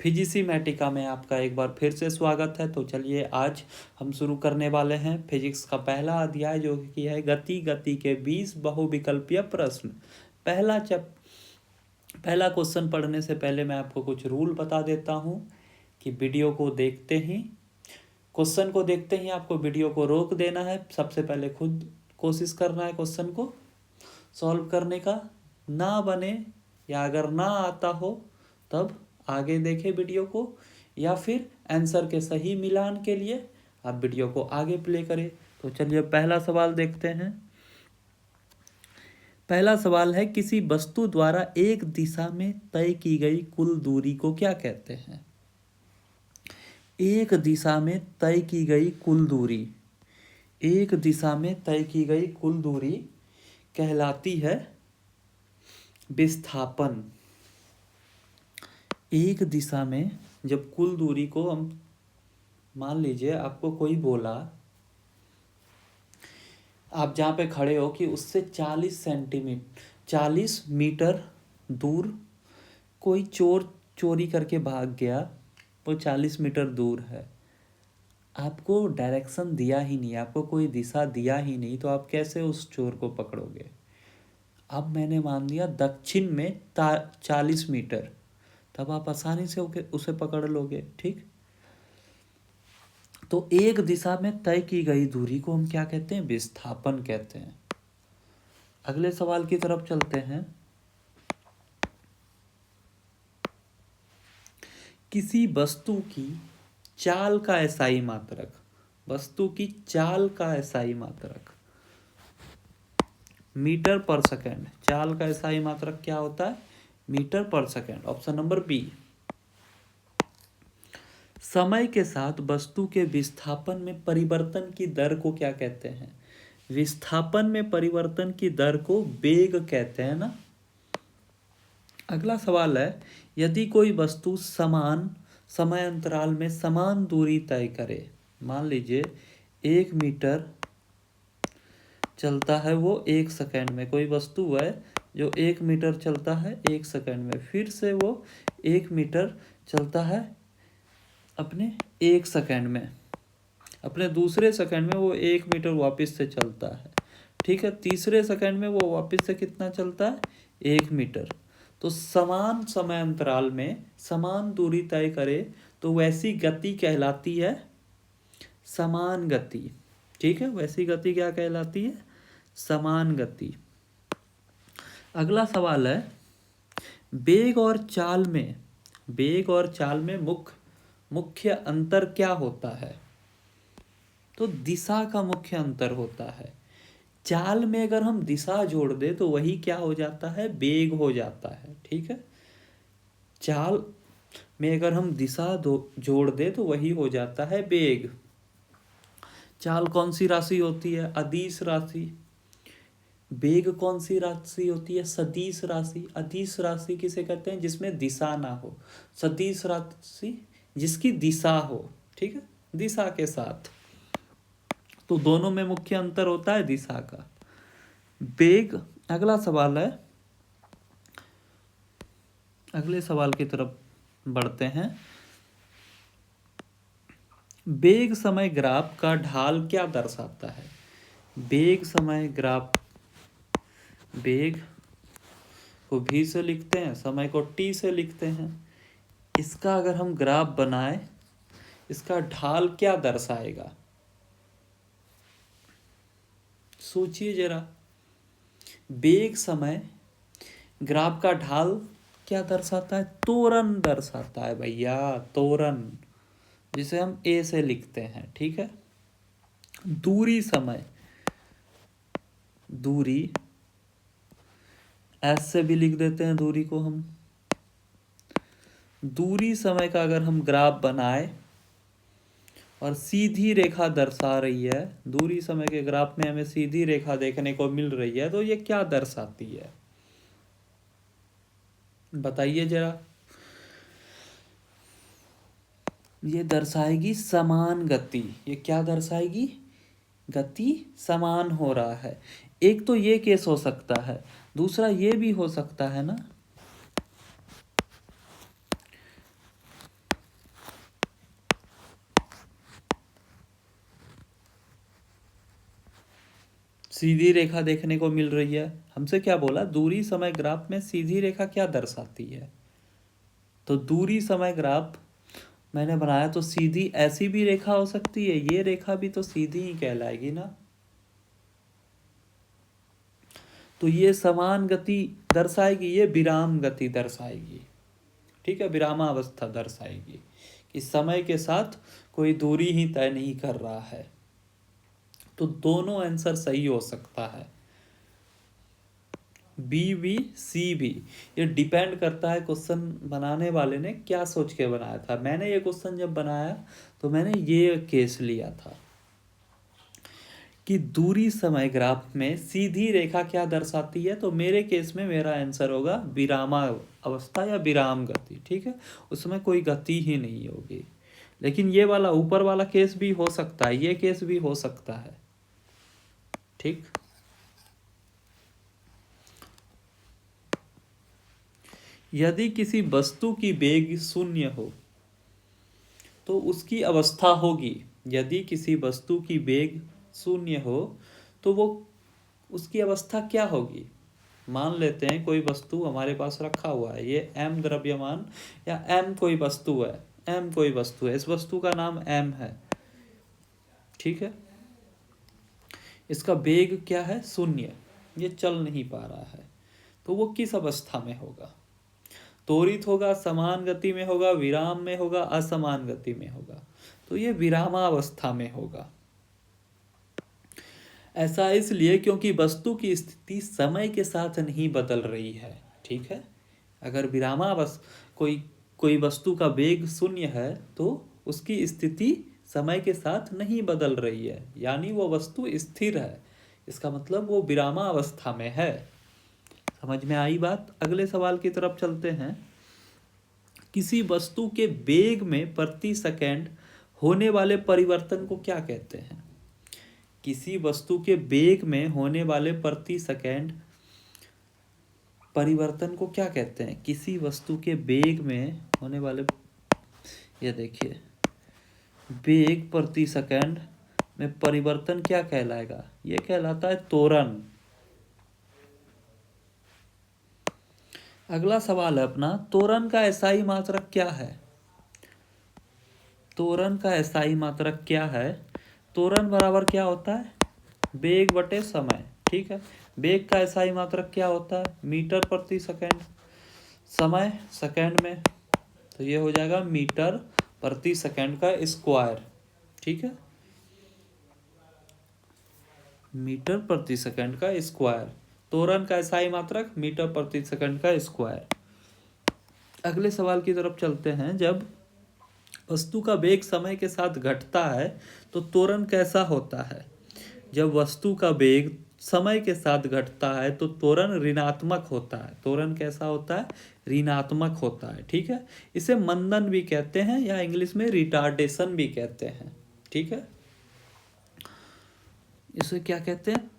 फिजिसिमैटिका में आपका एक बार फिर से स्वागत है। तो चलिए आज हम शुरू करने वाले हैं फिजिक्स का पहला अध्याय जो कि है गति के 20 बहुविकल्पीय प्रश्न। पहला क्वेश्चन पढ़ने से पहले मैं आपको कुछ रूल बता देता हूँ कि वीडियो को देखते ही क्वेश्चन को देखते ही आपको वीडियो को रोक देना है। सबसे पहले खुद कोशिश करना है क्वेश्चन को सॉल्व करने का, ना बने या अगर ना आता हो तब आगे देखें वीडियो को, या फिर आंसर के सही मिलान के लिए आप वीडियो को आगे प्ले करें। तो चलिए पहला सवाल देखते हैं। पहला सवाल है, किसी वस्तु द्वारा एक दिशा में तय की गई कुल दूरी को क्या कहते हैं? एक दिशा में तय की गई कुल दूरी, एक दिशा में तय की गई कुल दूरी कहलाती है विस्थापन। एक दिशा में जब कुल दूरी को हम, मान लीजिए आपको कोई बोला, आप जहाँ पे खड़े हो कि उससे 40 मीटर दूर कोई चोर चोरी करके भाग गया, वो 40 मीटर दूर है, आपको डायरेक्शन दिया ही नहीं, आपको कोई दिशा दिया ही नहीं, तो आप कैसे उस चोर को पकड़ोगे? अब मैंने मान लिया दक्षिण में 40 मीटर, तब आप आसानी से उसे पकड़ लोगे। ठीक, तो एक दिशा में तय की गई दूरी को हम क्या कहते हैं? विस्थापन कहते हैं। अगले सवाल की तरफ चलते हैं। किसी वस्तु की चाल का एसआई मात्रक, वस्तु की चाल का एसआई मात्रक मीटर पर सेकंड। चाल का एसआई मात्रक क्या होता है? मीटर पर सेकंड। Option number B. समय के साथ वस्तु के विस्थापन में परिवर्तन की दर को क्या कहते हैं? विस्थापन में परिवर्तन की दर को वेग कहते हैं ना। अगला सवाल है, यदि कोई वस्तु समान समय अंतराल में समान दूरी तय करे, मान लीजिए 1 मीटर चलता है वो 1 सेकंड में, कोई वस्तु है जो 1 मीटर चलता है 1 सेकंड में, फिर से वो 1 मीटर चलता है अपने 1 सेकंड में, अपने दूसरे सेकंड में वो 1 मीटर वापस से चलता है। ठीक है, तीसरे सेकंड में वो वापस से कितना चलता है? 1 मीटर। तो समान समय अंतराल में समान दूरी तय करे तो वैसी गति कहलाती है समान गति। ठीक है, वैसी गति क्या कहलाती है? समान गति। अगला सवाल है, वेग और चाल में मुख्य अंतर क्या होता है? तो दिशा का मुख्य अंतर होता है। चाल में अगर हम दिशा जोड़ दे तो वही क्या हो जाता है? वेग हो जाता है। ठीक है, चाल में अगर हम दिशा जोड़ दे तो वही हो जाता है वेग। चाल कौन सी राशि होती है? अदिश राशि। वेग कौन सी राशि होती है? सदिश राशि। अदिश राशि किसे कहते हैं? जिसमें दिशा ना हो। सदिश राशि जिसकी दिशा हो। ठीक है, दिशा के साथ। तो दोनों में मुख्य अंतर होता है दिशा का, वेग। अगला सवाल है, अगले सवाल की तरफ बढ़ते हैं। वेग समय ग्राफ का ढाल क्या दर्शाता है? वेग समय ग्राफ, वेग को v से लिखते हैं, समय को t से लिखते हैं। इसका अगर हम ग्राफ बनाए, इसका ढाल क्या दर्शाएगा? सोचिए जरा। वेग समय ग्राफ का ढाल क्या दर्शाता है? त्वरण दर्शाता है भैया, त्वरण, जिसे हम a से लिखते हैं। ठीक है, दूरी समय, दूरी s से भी लिख देते हैं दूरी को हम। दूरी समय का अगर हम ग्राफ बनाए और सीधी रेखा दर्शा रही है, दूरी समय के ग्राफ में हमें सीधी रेखा देखने को मिल रही है, तो ये क्या दर्शाती है? बताइए जरा। ये दर्शाएगी समान गति। ये क्या दर्शाएगी? गति समान हो रहा है। एक तो ये केस हो सकता है, दूसरा ये भी हो सकता है ना सीधी रेखा देखने को मिल रही है। हमसे क्या बोला, दूरी समय ग्राफ में सीधी रेखा क्या दर्शाती है। तो दूरी समय ग्राफ मैंने बनाया तो सीधी ऐसी भी रेखा हो सकती है, ये रेखा भी तो सीधी ही कहलाएगी ना। तो ये समान गति दर्शाएगी, ये विराम गति दर्शाएगी। ठीक है, विरामावस्था दर्शाएगी कि समय के साथ कोई दूरी ही तय नहीं कर रहा है। तो दोनों आंसर सही हो सकता है, बी भी सी भी। ये डिपेंड करता है क्वेश्चन बनाने वाले ने क्या सोच के बनाया था। मैंने ये क्वेश्चन जब बनाया तो मैंने ये केस लिया था कि दूरी समय ग्राफ में सीधी रेखा क्या दर्शाती है। तो मेरे केस में मेरा आंसर होगा विरामा अवस्था या विराम गति। ठीक है, उसमें कोई गति ही नहीं होगी। लेकिन ये वाला ऊपर वाला केस भी हो सकता है, ये केस भी हो सकता है। ठीक, यदि किसी वस्तु की वेग शून्य हो तो उसकी अवस्था होगी। यदि किसी वस्तु की वेग शून्य हो तो वो उसकी अवस्था क्या होगी। मान लेते हैं कोई वस्तु हमारे पास रखा हुआ है, ये m द्रव्यमान या m कोई वस्तु है, m कोई वस्तु है, इस वस्तु का नाम m है। ठीक है, इसका वेग क्या है, शून्य, ये चल नहीं पा रहा है। तो वो किस अवस्था में होगा, त्वरित होगा, समान गति में होगा, विराम में होगा, असमान गति में होगा। तो ये विरामावस्था में होगा। ऐसा इसलिए क्योंकि वस्तु की स्थिति समय के साथ नहीं बदल रही है। ठीक है, अगर कोई वस्तु का वेग शून्य है तो उसकी स्थिति समय के साथ नहीं बदल रही है, यानी वो वस्तु स्थिर है। इसका मतलब वो विरामावस्था में है। समझ में आई बात। अगले सवाल की तरफ चलते हैं। किसी वस्तु के वेग में प्रति सेकंड होने वाले परिवर्तन को क्या कहते हैं। किसी वस्तु के वेग में होने वाले प्रति सेकंड परिवर्तन को क्या कहते हैं। किसी वस्तु के वेग में होने वाले, ये देखिए, वेग प्रति सेकंड में परिवर्तन क्या कहलाएगा, ये कहलाता है त्वरण। अगला सवाल है अपना, त्वरण का एसआई मात्रक क्या है। त्वरण का एसआई मात्रक क्या है। त्वरण बराबर क्या होता है, वेग बटे समय। ठीक है, वेग का एसआई मात्रक क्या होता है, मीटर प्रति सेकंड, समय सेकंड में, तो ये हो जाएगा मीटर प्रति सेकंड का स्क्वायर। ठीक है, मीटर प्रति सेकंड का स्क्वायर। त्वरण का एसआई मात्रक मीटर प्रति सेकंड का स्क्वायर। अगले सवाल की तरफ चलते हैं। जब वस्तु का वेग समय के साथ घटता है तो त्वरण कैसा होता है। जब वस्तु का वेग समय के साथ घटता है तो त्वरण ऋणात्मक होता है। त्वरण कैसा होता है, ऋणात्मक होता है। ठीक है, इसे मंदन भी कहते हैं या इंग्लिश में रिटार्डेशन भी कहते हैं। ठीक है, इसे क्या कहते हैं,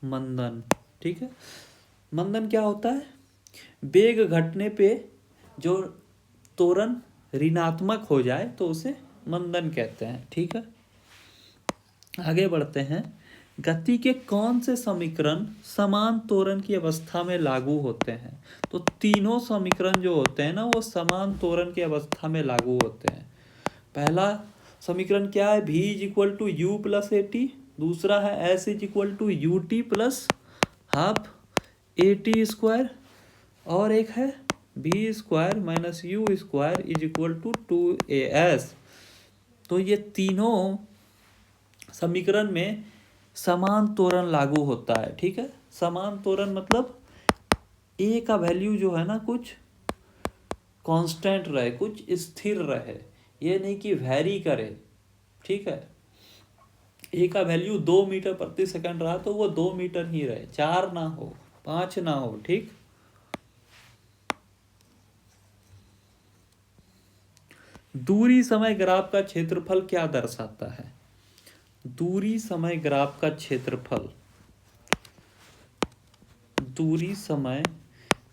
मंदन। ठीक है, मंदन क्या होता है, वेग घटने पे जो त्वरण ऋणात्मक हो जाए तो उसे मंदन कहते हैं। ठीक है, आगे बढ़ते हैं। गति के कौन से समीकरण समान त्वरण की अवस्था में लागू होते हैं। तो तीनों समीकरण जो होते हैं ना, वो समान त्वरण की अवस्था में लागू होते हैं। पहला समीकरण क्या है, v is equal to u plus a t. दूसरा है s is equal to u t plus half a t square. और एक है v square minus u square is equal to 2as। तो ये तीनों समीकरण में समान त्वरण लागू होता है। ठीक है, समान त्वरण मतलब ए का वैल्यू जो है ना कुछ कांस्टेंट रहे, कुछ स्थिर रहे, ये नहीं कि वैरी करे। ठीक है, ए का वैल्यू 2 मीटर प्रति सेकंड रहा तो वो 2 मीटर ही रहे, 4 ना हो, 5 ना हो। ठीक, दूरी समय ग्राफ का क्षेत्रफल क्या दर्शाता है। दूरी समय ग्राफ का क्षेत्रफल, दूरी समय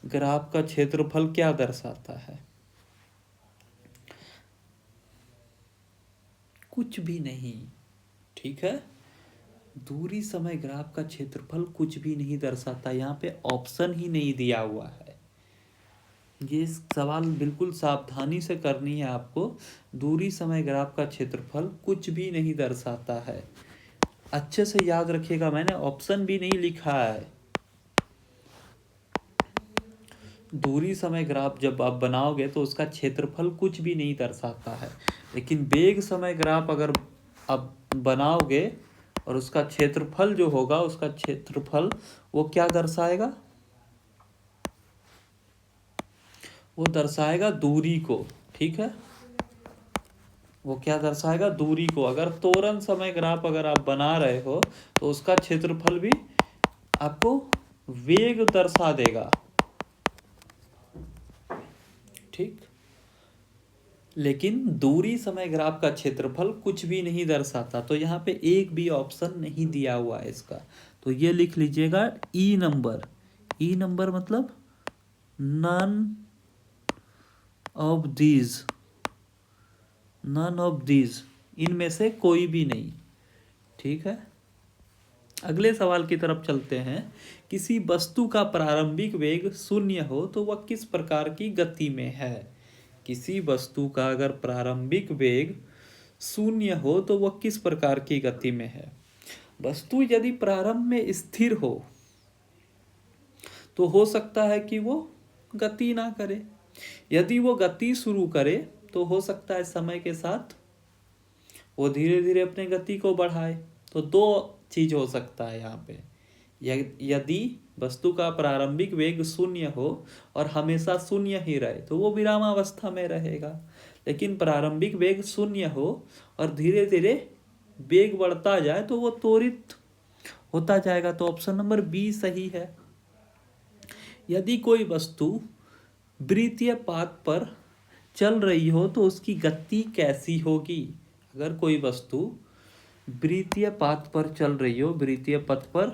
ग्राफ का क्षेत्रफल क्या दर्शाता है, कुछ भी नहीं। ठीक है, दूरी समय ग्राफ का क्षेत्रफल कुछ भी नहीं दर्शाता, यहाँ पे ऑप्शन ही नहीं दिया हुआ है। ये सवाल बिल्कुल सावधानी से करनी है आपको। दूरी समय ग्राफ का क्षेत्रफल कुछ भी नहीं दर्शाता है, अच्छे से याद रखिएगा, मैंने ऑप्शन भी नहीं लिखा है। दूरी समय ग्राफ जब आप बनाओगे तो उसका क्षेत्रफल कुछ भी नहीं दर्शाता है, लेकिन वेग समय ग्राफ अगर आप बनाओगे और उसका क्षेत्रफल जो होगा, उसका क्षेत्रफल वो क्या दर्शाएगा, वो दर्शाएगा दूरी को। ठीक है, वो क्या दर्शाएगा, दूरी को। अगर त्वरण समय ग्राफ अगर आप बना रहे हो तो उसका क्षेत्रफल भी आपको वेग दर्शा देगा। ठीक, लेकिन दूरी समय ग्राफ का क्षेत्रफल कुछ भी नहीं दर्शाता, तो यहाँ पे एक भी ऑप्शन नहीं दिया हुआ है इसका। तो ये लिख लीजिएगा ई नंबर। ई नंबर मतलब none of these, none of these, इनमें से कोई भी नहीं। ठीक है, अगले सवाल की तरफ चलते हैं। किसी वस्तु का प्रारंभिक वेग शून्य हो तो वह किस प्रकार की गति में है। किसी वस्तु का अगर प्रारंभिक वेग शून्य हो तो वह किस प्रकार की गति में है। वस्तु यदि प्रारंभ में स्थिर हो तो हो सकता है कि वो गति ना करे, यदि वो गति शुरू करे तो हो सकता है समय के साथ वो धीरे धीरे अपने गति को बढ़ाए। तो दो चीज हो सकता है यहाँ पे, यदि वस्तु का प्रारंभिक वेग शून्य हो और हमेशा शून्य ही रहे तो वो विरामावस्था में रहेगा, लेकिन प्रारंभिक वेग शून्य हो और धीरे धीरे वेग बढ़ता जाए तो वो त्वरित होता जाएगा। तो ऑप्शन नंबर बी सही है। यदि कोई वस्तु वृत्तीय पाथ पर चल रही हो तो उसकी गति कैसी होगी। अगर कोई वस्तु वृत्तीय पाथ पर चल रही हो, वृत्तीय पथ पर,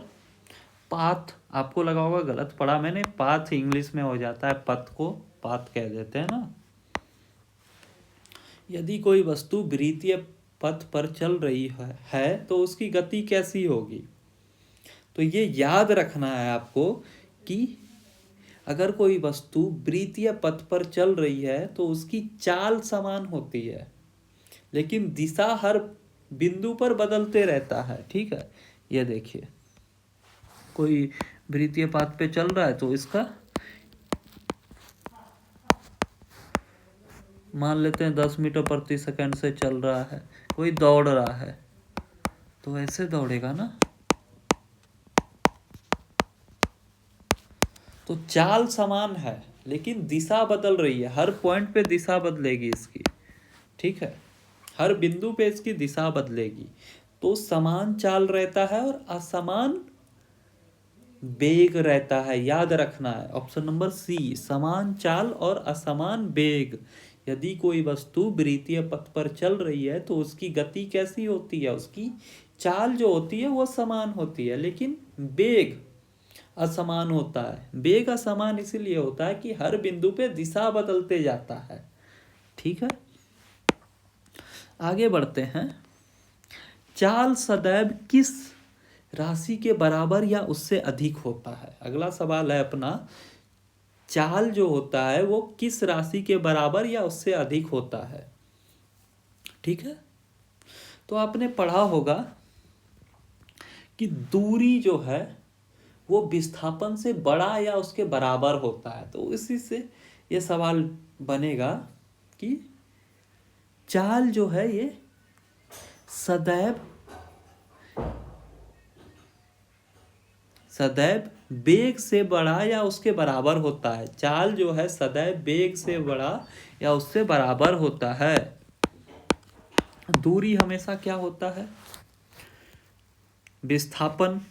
पाथ आपको लगा होगा गलत पढ़ा मैंने, पाथ इंग्लिश में हो जाता है, पथ को पाथ कह देते हैं ना। यदि कोई वस्तु वृत्तीय पथ पर चल रही है तो उसकी गति कैसी होगी। तो ये याद रखना है आपको कि अगर कोई वस्तु वृत्तीय पथ पर चल रही है तो उसकी चाल समान होती है, लेकिन दिशा हर बिंदु पर बदलते रहता है। ठीक है, ये देखिए कोई वृत्तीय पथ पे चल रहा है तो इसका मान लेते हैं 10 मीटर प्रति सेकंड से चल रहा है, कोई दौड़ रहा है तो ऐसे दौड़ेगा ना, तो चाल समान है लेकिन दिशा बदल रही है, हर पॉइंट पे दिशा बदलेगी इसकी। ठीक है, हर बिंदु पे इसकी दिशा बदलेगी, तो समान चाल रहता है और असमान वेग रहता है, याद रखना है। ऑप्शन नंबर सी, समान चाल और असमान वेग। यदि कोई वस्तु वृत्तीय पथ पर चल रही है तो उसकी गति कैसी होती है, उसकी चाल जो होती है वो समान होती है, लेकिन वेग असमान होता है। वेग असमान इसीलिए होता है कि हर बिंदु पे दिशा बदलते जाता है। ठीक है, आगे बढ़ते हैं। चाल सदैव किस राशि के बराबर या उससे अधिक होता है। अगला सवाल है अपना, चाल जो होता है वो किस राशि के बराबर या उससे अधिक होता है। ठीक है, तो आपने पढ़ा होगा कि दूरी जो है वो विस्थापन से बड़ा या उसके बराबर होता है, तो इसी से ये सवाल बनेगा कि चाल जो है ये सदैव वेग से बड़ा या उसके बराबर होता है। चाल जो है सदैव वेग से बड़ा या उससे बराबर होता है। दूरी हमेशा क्या होता है, विस्थापन।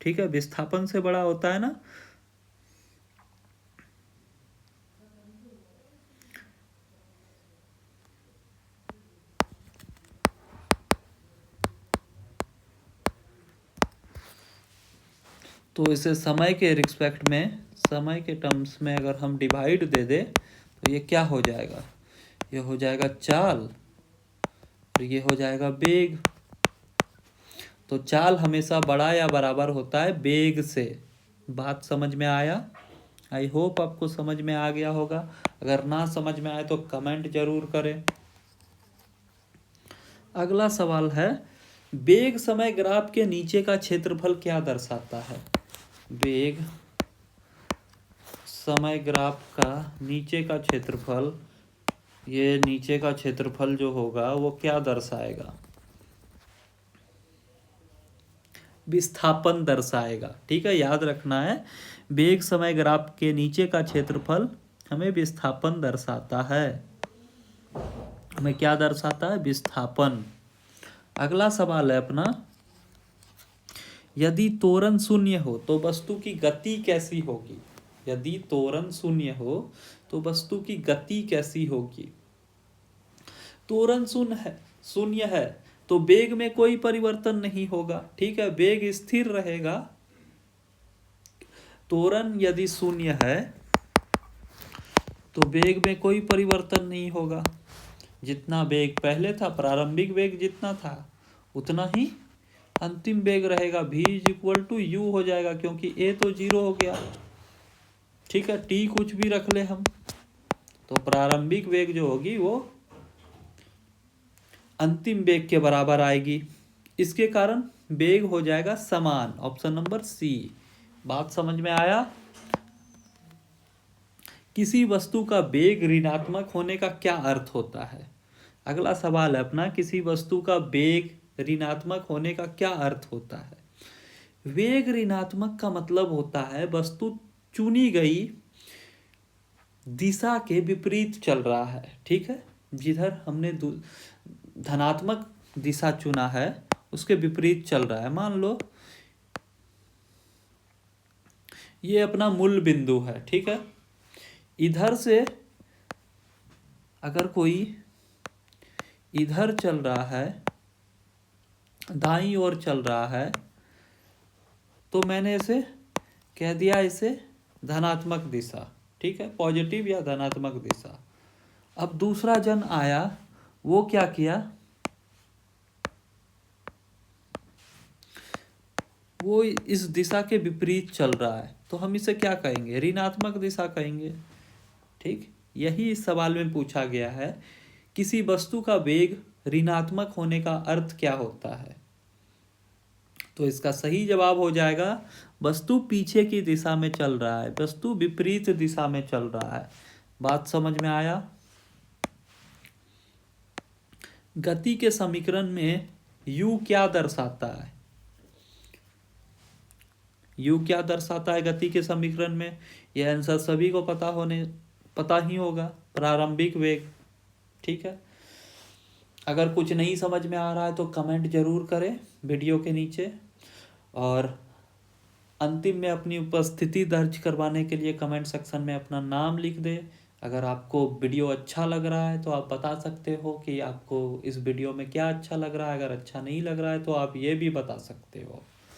ठीक है, विस्थापन से बड़ा होता है ना। तो इसे समय के रिस्पेक्ट में, समय के टर्म्स में अगर हम डिवाइड दे दे तो ये क्या हो जाएगा, ये हो जाएगा चाल और ये हो जाएगा वेग। तो चाल हमेशा बड़ा या बराबर होता है वेग से। बात समझ में आया? आई होप आपको समझ में आ गया होगा। अगर ना समझ में आए तो कमेंट जरूर करें। अगला सवाल है, वेग समय ग्राफ के नीचे का क्षेत्रफल क्या दर्शाता है? वेग समय ग्राफ का नीचे का क्षेत्रफल, ये नीचे का क्षेत्रफल जो होगा वो क्या दर्शाएगा? विस्थापन दर्शाएगा। ठीक है, याद रखना है, वेग समय ग्राफ के नीचे का क्षेत्रफल हमें विस्थापन दर्शाता है। हमें क्या दर्शाता है? विस्थापन। अगला सवाल है अपना, यदि त्वरण शून्य हो तो वस्तु की गति कैसी होगी? यदि त्वरण शून्य हो तो वस्तु की गति कैसी होगी? त्वरण शून्य है तो वेग में कोई परिवर्तन नहीं होगा। ठीक है, वेग स्थिर रहेगा। त्वरण यदि शून्य है तो वेग में कोई परिवर्तन नहीं होगा। जितना वेग पहले था, प्रारंभिक वेग जितना था उतना ही अंतिम वेग रहेगा। v = u हो जाएगा, क्योंकि a तो 0 हो गया। ठीक है, t कुछ भी रख ले हम, तो प्रारंभिक वेग जो होगी वो अंतिम वेग के बराबर आएगी। इसके कारण वेग हो जाएगा समान। Option number C. बात समझ में आया? किसी वस्तु का वेग ऋणात्मक होने का क्या अर्थ होता है? अगला सवाल है अपना, किसी वस्तु का वेग ऋणात्मक होने का क्या अर्थ होता है? वेग ऋणात्मक का मतलब होता है वस्तु चुनी गई दिशा के विपरीत चल रहा है। ठीक है, जिधर हमने धनात्मक दिशा चुना है उसके विपरीत चल रहा है। मान लो ये अपना मूल बिंदु है। ठीक है, इधर से अगर कोई इधर चल रहा है, दाईं ओर चल रहा है, तो मैंने इसे कह दिया इसे धनात्मक दिशा। ठीक है, पॉजिटिव या धनात्मक दिशा। अब दूसरा जन आया, वो क्या किया? वो इस दिशा के विपरीत चल रहा है, तो हम इसे क्या कहेंगे? ऋणात्मक दिशा कहेंगे। ठीक, यही इस सवाल में पूछा गया है, किसी वस्तु का वेग ऋणात्मक होने का अर्थ क्या होता है? तो इसका सही जवाब हो जाएगा, वस्तु पीछे की दिशा में चल रहा है, वस्तु विपरीत दिशा में चल रहा है। बात समझ में आया? गति के समीकरण में u क्या दर्शाता है? u क्या दर्शाता है गति के समीकरण में? यह आंसर सभी को पता ही होगा, प्रारंभिक वेग। ठीक है, अगर कुछ नहीं समझ में आ रहा है तो कमेंट जरूर करें वीडियो के नीचे, और अंतिम में अपनी उपस्थिति दर्ज करवाने के लिए कमेंट सेक्शन में अपना नाम लिख दे। अगर आपको वीडियो अच्छा लग रहा है तो आप बता सकते हो कि आपको इस वीडियो में क्या अच्छा लग रहा है। अगर अच्छा नहीं लग रहा है तो आप ये भी बता सकते हो।